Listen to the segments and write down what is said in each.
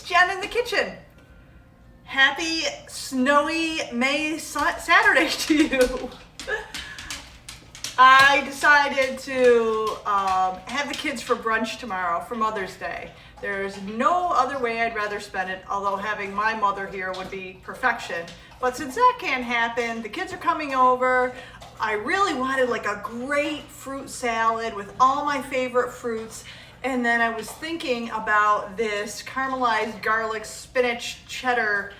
Jen in the kitchen. Happy snowy May Saturday to you. I decided to have the kids for brunch tomorrow for Mother's Day. There's no other way I'd rather spend it, although having my mother here would be perfection. But since that can't happen, the kids are coming over. I really wanted like a great fruit salad with all my favorite fruits. And then I was thinking about this caramelized garlic spinach cheddar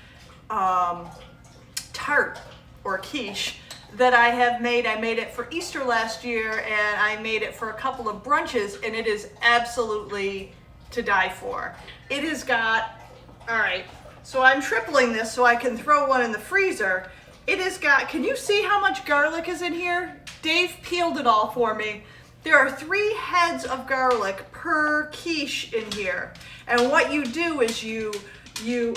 tart or quiche that I have made. I made it for Easter last year and I made it for a couple of brunches, and it is absolutely to die for. It has got, all right, so I'm tripling this so I can throw one in the freezer. It has got, can you see how much garlic is in here? Dave peeled it all for me. There are 3 heads of garlic per quiche in here. And what you do is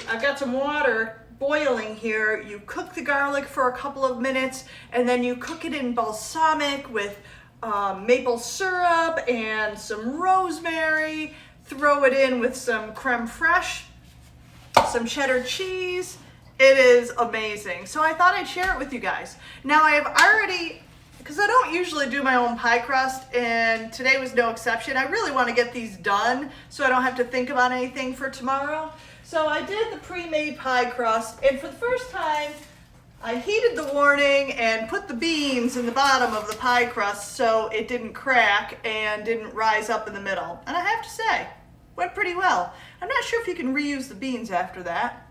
I've got some water boiling here. You cook the garlic for a couple of minutes, and then you cook it in balsamic with maple syrup and some rosemary. Throw it in with some creme fraiche, some cheddar cheese. It is amazing. So I thought I'd share it with you guys. Now I have already, because I don't usually do my own pie crust, and today was no exception. I really want to get these done so I don't have to think about anything for tomorrow. So I did the pre-made pie crust, and for the first time, I heeded the warning and put the beans in the bottom of the pie crust so it didn't crack and didn't rise up in the middle. And I have to say, went pretty well. I'm not sure if you can reuse the beans after that.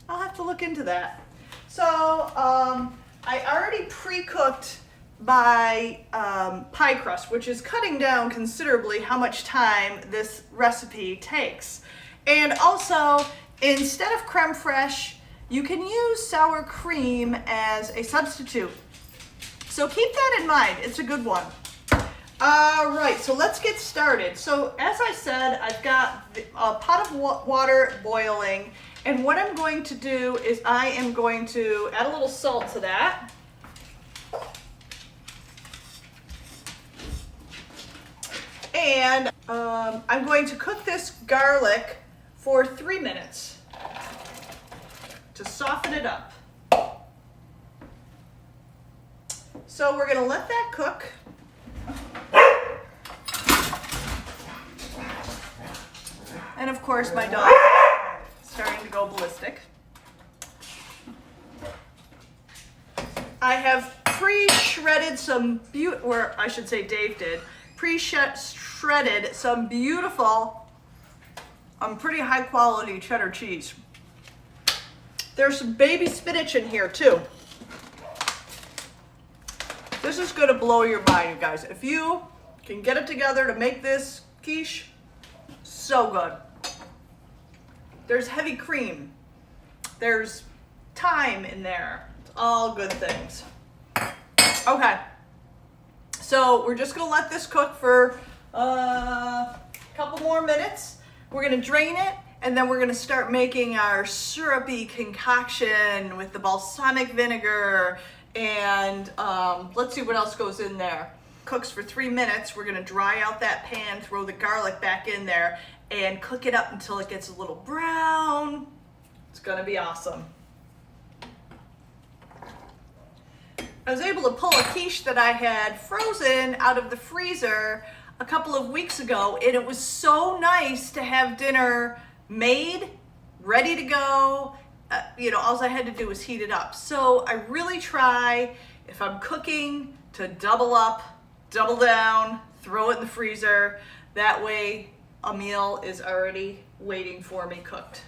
I'll have to look into that. So I already pre-cooked my pie crust, which is cutting down considerably how much time this recipe takes. And also, instead of creme fraiche, you can use sour cream as a substitute. So keep that in mind, it's a good one. All right, so let's get started. So as I said, I've got a pot of water boiling, and what I'm going to do is I am going to add a little salt to that. And I'm going to cook this garlic for 3 minutes to soften it up. So we're gonna let that cook. And of course my dog is starting to go ballistic. I have pre-shredded some or I should say Dave did, pre-shredded some beautiful, pretty high quality cheddar cheese. There's some baby spinach in here too. This is gonna blow your mind, you guys. If you can get it together to make this quiche, so good. There's heavy cream. There's thyme in there. It's all good things. Okay. So we're just gonna let this cook for a couple more minutes. We're gonna drain it, and then we're gonna start making our syrupy concoction with the balsamic vinegar, and let's see what else goes in there. Cooks for 3 minutes. We're gonna dry out that pan, throw the garlic back in there, and cook it up until it gets a little brown. It's gonna be awesome. I was able to pull a quiche that I had frozen out of the freezer a couple of weeks ago, and it was so nice to have dinner made, ready to go. All I had to do was heat it up. So I really try, if I'm cooking, to double up, double down, throw it in the freezer. That way a meal is already waiting for me cooked.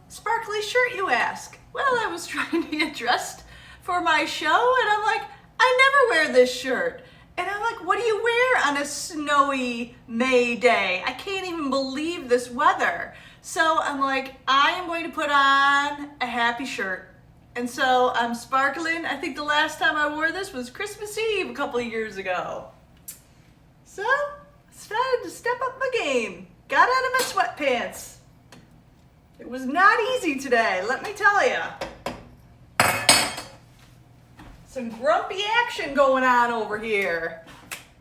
Sparkly shirt, you ask? Well, I was trying to get dressed for my show, and I'm like, I never wear this shirt. And I'm like, what do you wear on a snowy May day? I can't even believe this weather. So I'm like, I am going to put on a happy shirt. And so I'm sparkling. I think the last time I wore this was Christmas Eve a couple of years ago. So I decided to step up my game. Got out of my sweatpants. It was not easy today, let me tell you. Some grumpy action going on over here.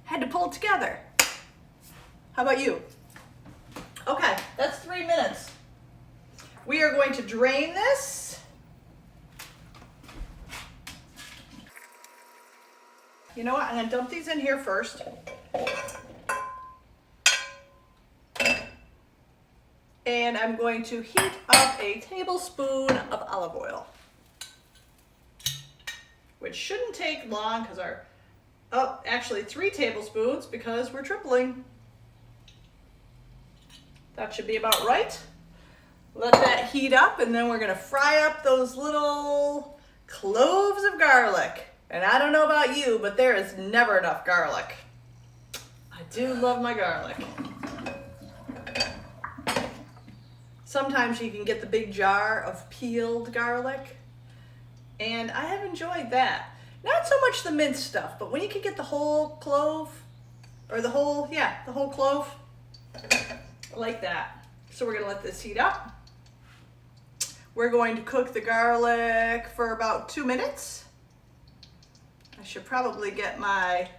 Had to pull it together. How about you? Okay, that's 3 minutes. drain this. You know what? I'm going to dump these in here first. And I'm going to heat up a tablespoon of olive oil, which shouldn't take long because actually 3 tablespoons because we're tripling. That should be about right. Let that heat up, and then we're gonna fry up those little cloves of garlic. And I don't know about you, but there is never enough garlic. I do love my garlic. Sometimes you can get the big jar of peeled garlic, and I have enjoyed that. Not so much the minced stuff, but when you can get the whole clove, or the whole clove, I like that. So we're gonna let this heat up. We're going to cook the garlic for about 2 minutes. I should probably get my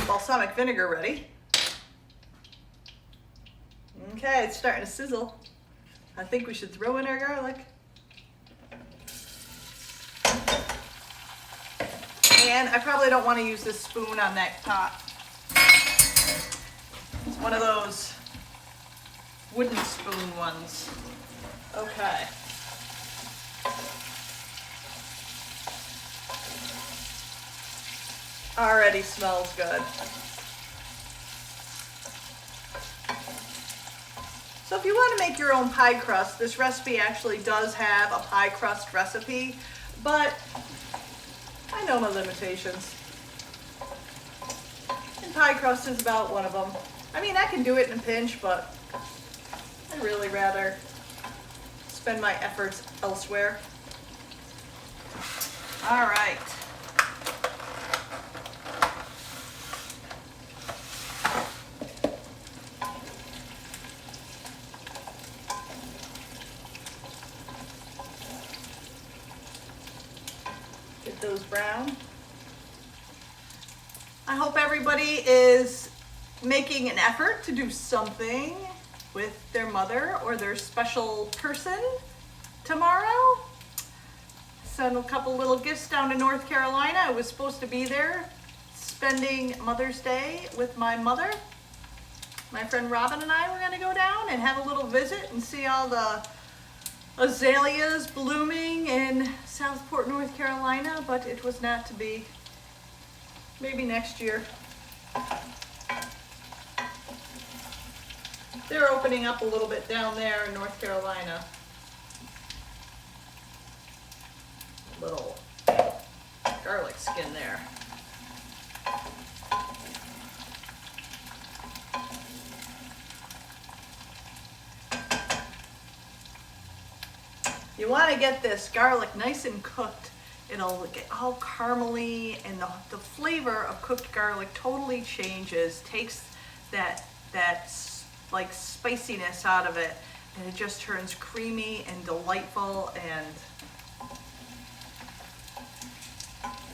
balsamic vinegar ready. Okay, it's starting to sizzle. I think we should throw in our garlic. And I probably don't want to use this spoon on that pot. It's one of those wooden spoon ones. Okay. Already smells good. So if you want to make your own pie crust, this recipe actually does have a pie crust recipe, but I know my limitations. And pie crust is about one of them. I mean, I can do it in a pinch, but I'd really rather spend my efforts elsewhere. All right. Get those brown. I hope everybody is making an effort to do something with their mother or their special person tomorrow. Sent a couple little gifts down to North Carolina. I was supposed to be there spending Mother's Day with my mother. My friend Robin and I were going to go down and have a little visit and see all the azaleas blooming in Southport, North Carolina, but it was not to be. Maybe next year. They're opening up a little bit down there in North Carolina. Little garlic skin there. You want to get this garlic nice and cooked. It'll get all caramely, and the flavor of cooked garlic totally changes, takes that like spiciness out of it, and it just turns creamy and delightful. And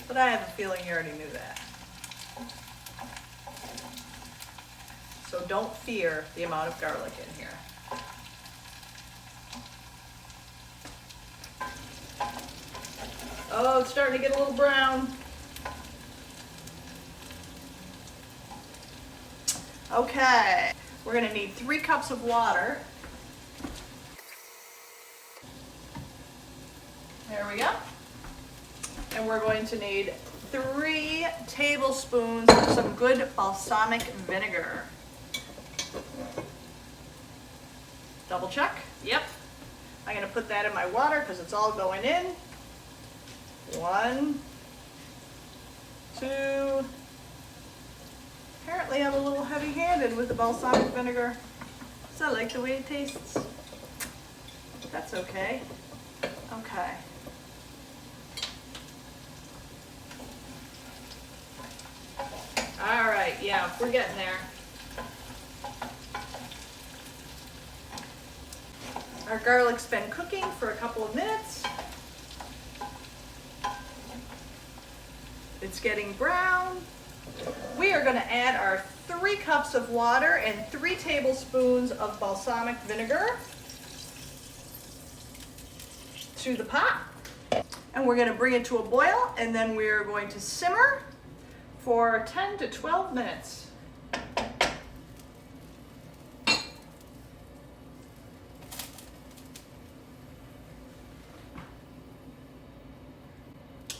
but I have a feeling you already knew that. So don't fear the amount of garlic in here. Oh, it's starting to get a little brown. Okay, we're gonna need 3 cups of water. There we go. And we're going to need 3 tablespoons of some good balsamic vinegar. Double check. Yep. I'm gonna put that in my water because it's all going in. 1, 2. Apparently I'm a little heavy-handed with the balsamic vinegar. So I like the way it tastes. That's okay. Okay. All right, yeah, we're getting there. Our garlic's been cooking for a couple of minutes. It's getting brown. We we are going to add our 3 cups of water and 3 tablespoons of balsamic vinegar to the pot. And we're going to bring it to a boil, and then we're going to simmer for 10 to 12 minutes.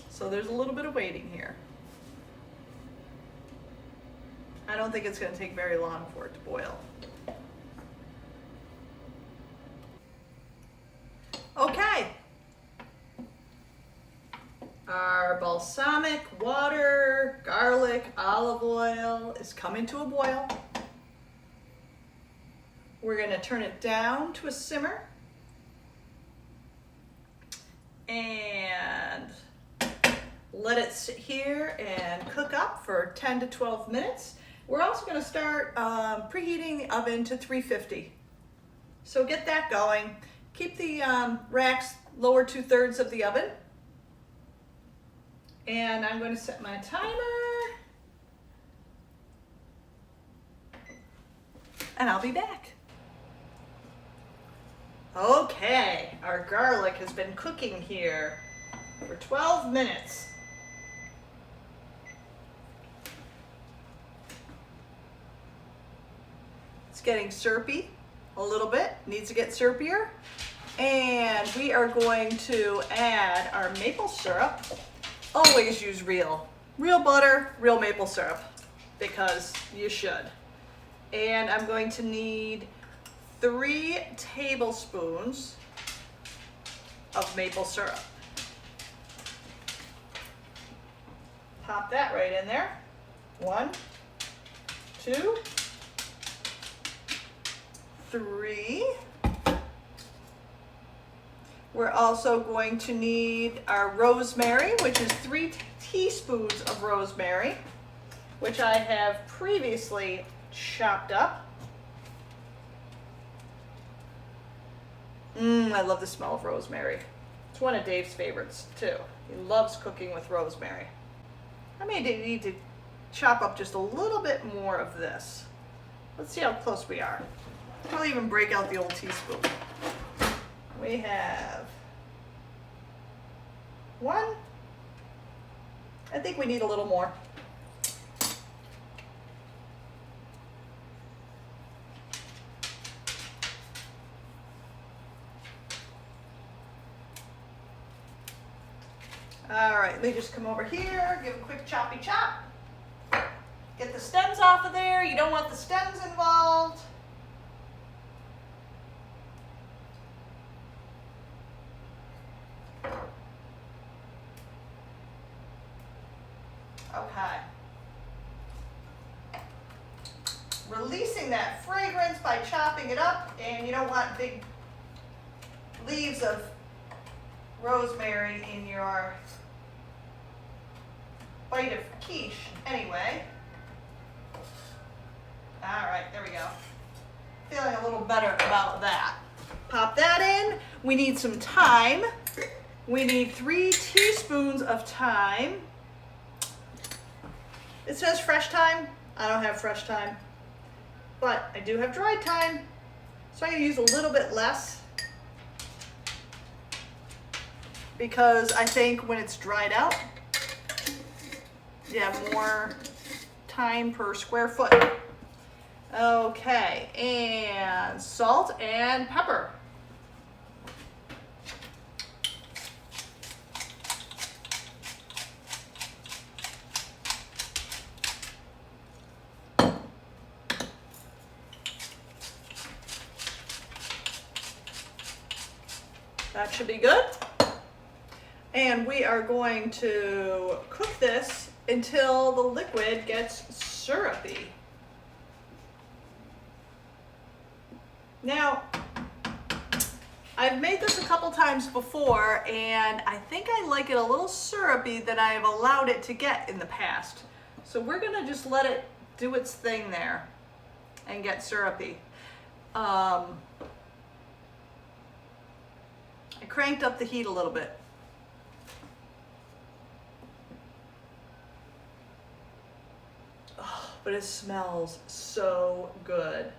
So there's a little bit of waiting here. I don't think it's going to take very long for it to boil. Okay. Our balsamic, water, garlic, olive oil is coming to a boil. We're going to turn it down to a simmer. And let it sit here and cook up for 10 to 12 minutes. We're also going to start preheating the oven to 350. So get that going. Keep the racks lower 2/3 of the oven. And I'm going to set my timer. And I'll be back. Okay, our garlic has been cooking here for 12 minutes. It's getting syrupy a little bit, needs to get syrupier. And we are going to add our maple syrup. Always use real butter, real maple syrup, because you should. And I'm going to need 3 tablespoons of maple syrup. Pop that right in there. 1, 2, 3. We're also going to need our rosemary, which is 3 teaspoons of rosemary, which I have previously chopped up. I love the smell of rosemary. It's one of Dave's favorites too. He loves cooking with rosemary. I may need to chop up just a little bit more of this. Let's see how close we are. I'll even break out the old teaspoon. We have 1. I think we need a little more. All right, let me just come over here, give a quick choppy chop. Get the stems off of there. You don't want the stems involved. Okay. Releasing that fragrance by chopping it up, and you don't want big leaves of rosemary in your bite of quiche anyway. All right, there we go. Feeling a little better about that. Pop that in. We need some thyme. We need 3 teaspoons of thyme. It says fresh thyme. I don't have fresh thyme, but I do have dried thyme, so I'm going to use a little bit less because I think when it's dried out, you have more thyme per square foot. Okay, and salt and pepper. That should be good. And we are going to cook this until the liquid gets syrupy. Now, I've made this a couple times before, and I think I like it a little syrupy than I have allowed it to get in the past. So we're gonna just let it do its thing there and get syrupy. I cranked up the heat a little bit. Oh, but it smells so good.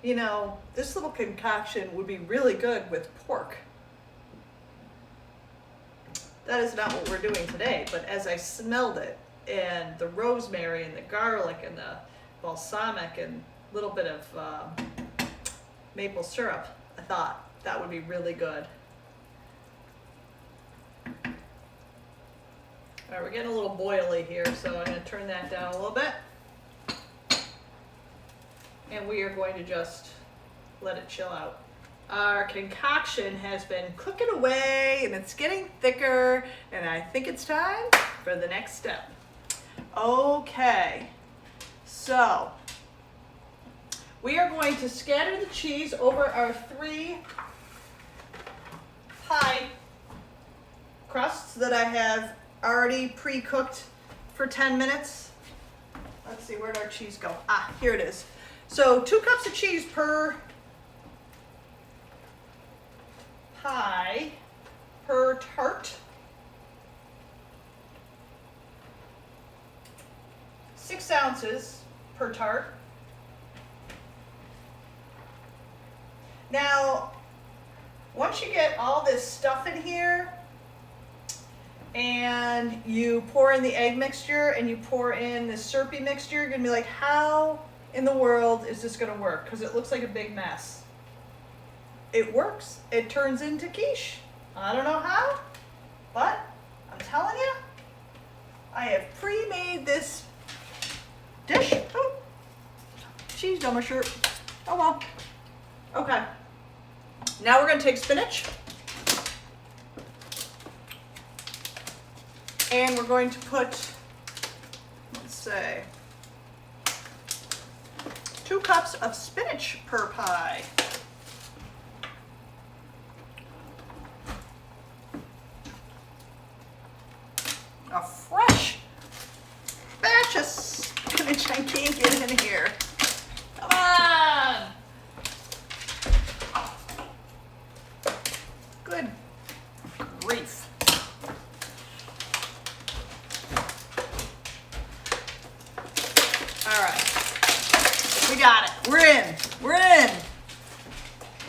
You know, this little concoction would be really good with pork. That is not what we're doing today, but as I smelled it, and the rosemary and the garlic and the balsamic and a little bit of maple syrup, I thought that would be really good. All right, we're getting a little boily here, so I'm going to turn that down a little bit. And we are going to just let it chill out. Our concoction has been cooking away and it's getting thicker, and I think it's time for the next step. Okay, so we are going to scatter the cheese over our 3 pie crusts that I have already pre-cooked for 10 minutes. Let's see, where'd our cheese go? Ah, here it is. So 2 cups of cheese per pie, per tart. 6 ounces per tart. Now, once you get all this stuff in here, and you pour in the egg mixture and you pour in the syrupy mixture, you're gonna be like, how in the world is this gonna work? Because it looks like a big mess. It works. It turns into quiche. I don't know how, but I'm telling you, I have pre-made this dish. Oh, cheese on my shirt. Oh well. Okay. Now we're gonna take spinach. And we're going to put, let's say, 2 cups of spinach per pie. A fresh batch of spinach I can't get in here. Come on! Good grief. All right, we got it. We're in. We're in.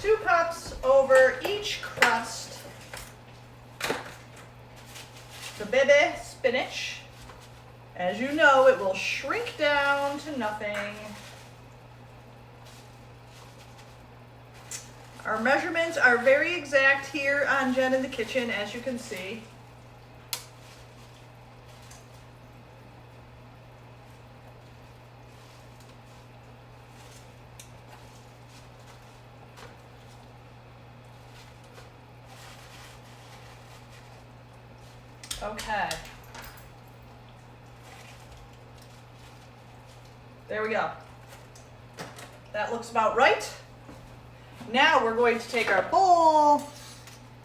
2 cups over each crust. The baby spinach. As you know, it will shrink down to nothing. Our measurements are very exact here on Jen in the kitchen, as you can see. Okay. There we go. That looks about right. Now we're going to take our bowl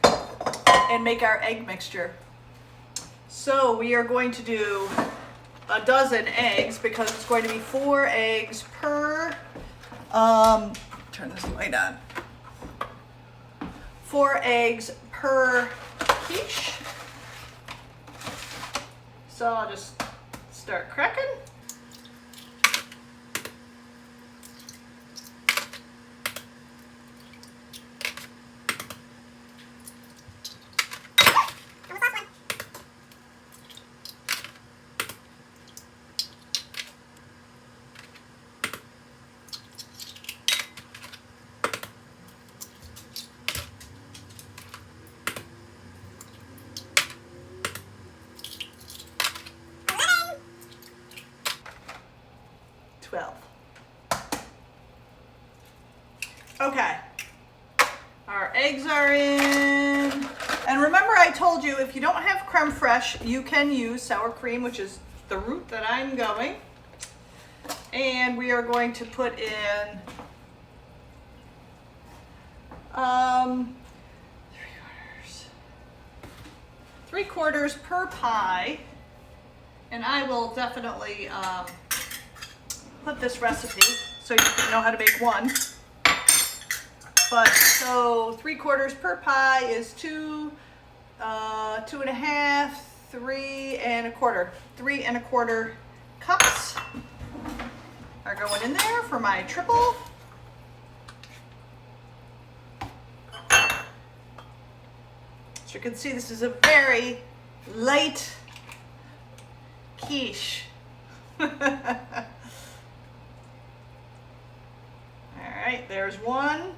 and make our egg mixture. So we are going to do a dozen eggs because it's going to be 4 eggs per, turn this light on. 4 eggs per quiche. So I'll just start cracking. Okay, our eggs are in. And remember I told you if you don't have creme fraiche, you can use sour cream, which is the route that I'm going. And we are going to put in 3/4 per pie. And I will definitely put this recipe so you can know how to make one. But so 3/4 per pie is 2, 2.5, 3 1/4 cups. going in there for my triple. As you can see, this is a very light quiche. All right, there's one.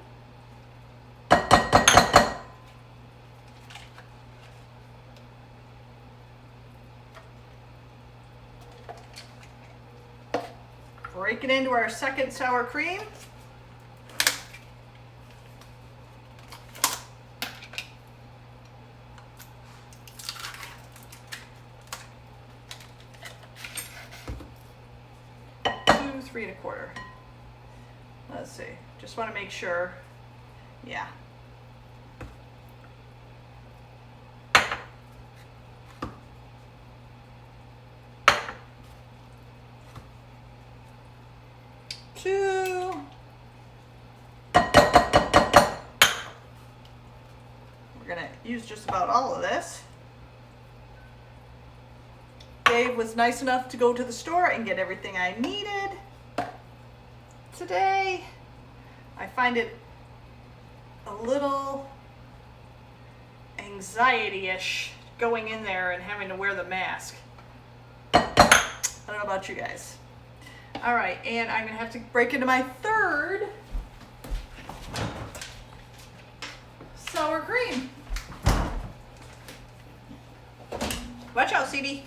Break it into our second sour cream. Two, 3 1/4. Let's see, just want to make sure. Yeah. Two. We're gonna use just about all of this. Dave was nice enough to go to the store and get everything I needed today. I find it a little anxiety-ish going in there and having to wear the mask. I don't know about you guys. All right, and I'm gonna have to break into my third sour cream. Watch out, CD.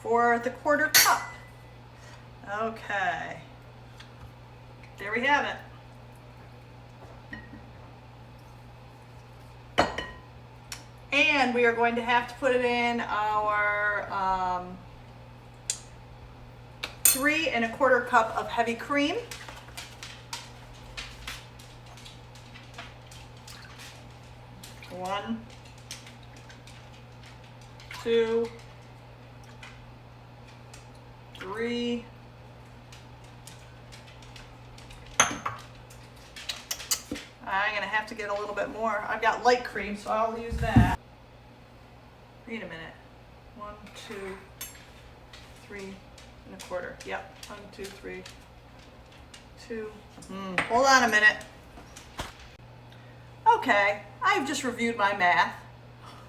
For the 1/4 cup. Okay. There we have it. And we are going to have to put it in our 3 1/4 cup of heavy cream. One, two, 3. I'm gonna have to get a little bit more. I've got light cream, so I'll use that. Wait a minute. 1, 2, 3 1/4. Yep. 1, 2, 3, 2. Hold on a minute. Okay, I've just reviewed my math,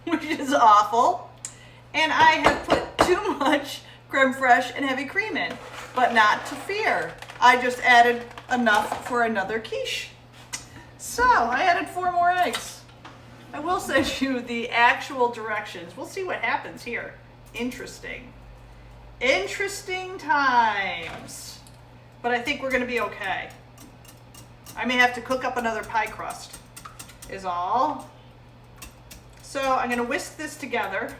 which is awful, and I have put too much creme fraiche and heavy cream in, but not to fear. I just added enough for another quiche. So I added 4 more eggs. I will send you the actual directions. We'll see what happens here. Interesting. Interesting times. But I think we're gonna be okay. I may have to cook up another pie crust, is all. So I'm gonna whisk this together.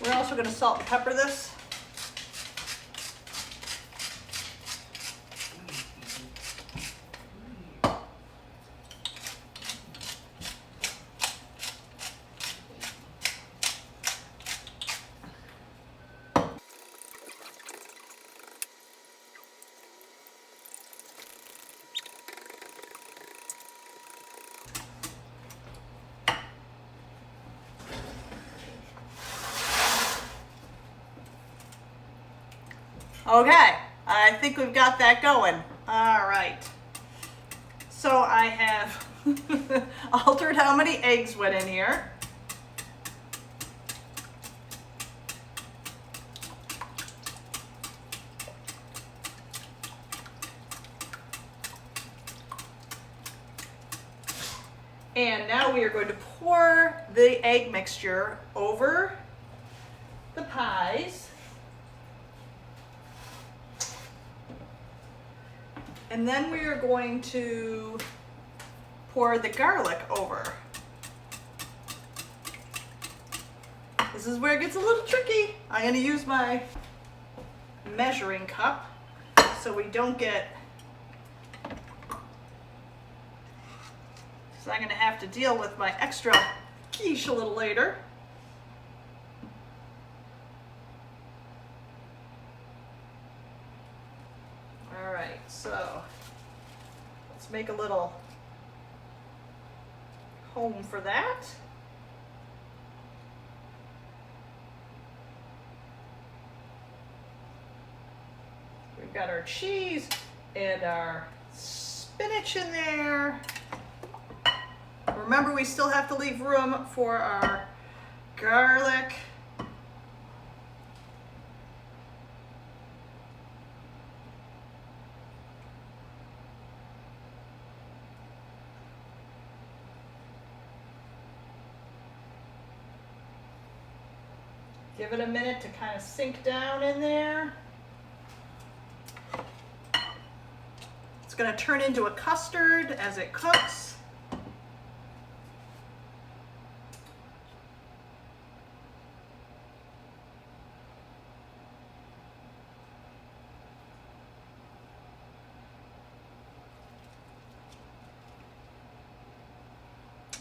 We're also going to salt and pepper this. Okay, I think we've got that going. All right. So I have altered how many eggs went in here. And now we are going to pour the egg mixture over the pies. And then we are going to pour the garlic over. This is where it gets a little tricky. I'm going to use my measuring cup so we don't get, so I'm going to have to deal with my extra quiche a little later. All right, so let's make a little home for that. We've got our cheese and our spinach in there. Remember, we still have to leave room for our garlic. Give it a minute to kind of sink down in there. It's going to turn into a custard as it cooks.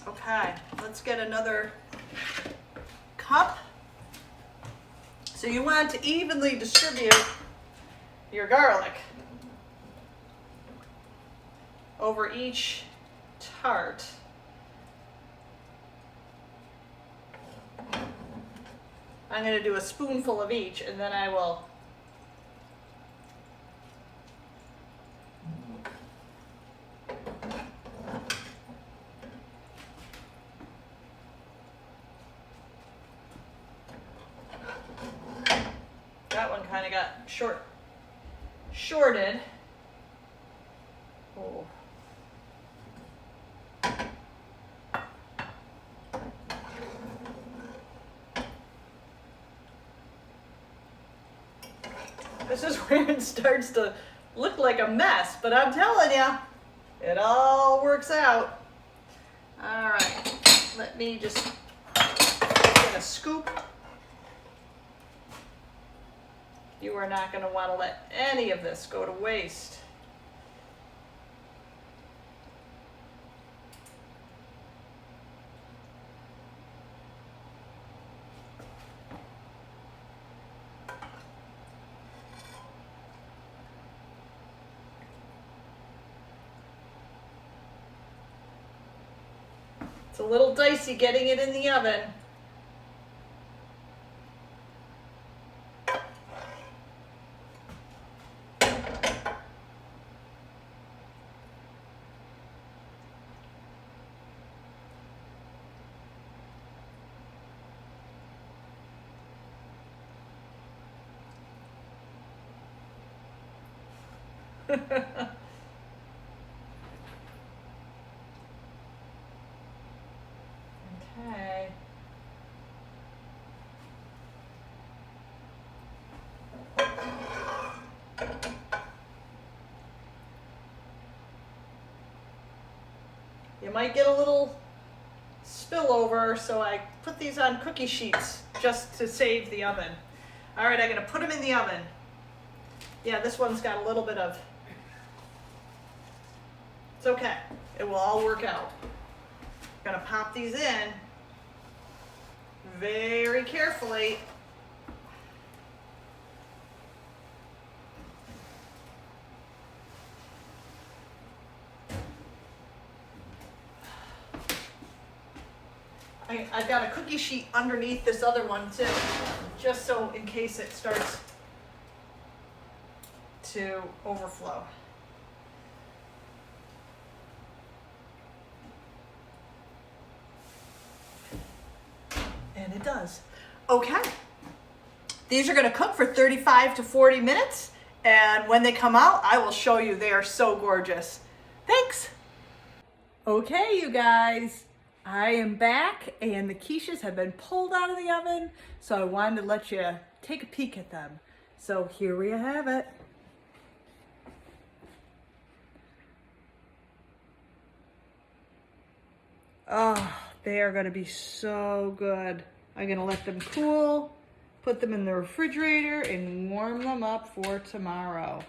Okay, let's get another cup. So you want to evenly distribute your garlic over each tart. I'm going to do a spoonful of each, and then I will kind of got shorted. Oh. This is where it starts to look like a mess, but I'm telling you, it all works out. All right, let me just get a scoop. You are not going to want to let any of this go to waste. It's a little dicey getting it in the oven. Okay. You might get a little spillover, so I put these on cookie sheets just to save the oven. All right, I'm going to put them in the oven. Yeah, this one's got a little bit of, it's okay. It will all work out. I'm going to pop these in very carefully. I've got a cookie sheet underneath this other one too, just so in case it starts to overflow. And it does. Okay. These are going to cook for 35 to 40 minutes. And when they come out, I will show you. They are so gorgeous. Thanks. Okay, you guys. I am back and the quiches have been pulled out of the oven. So I wanted to let you take a peek at them. So here we have it. Oh, they are going to be so good. I'm gonna let them cool, put them in the refrigerator, and warm them up for tomorrow.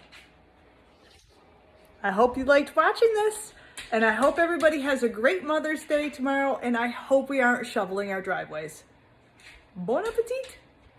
I hope you liked watching this, and I hope everybody has a great Mother's Day tomorrow, and I hope we aren't shoveling our driveways. Bon appetit!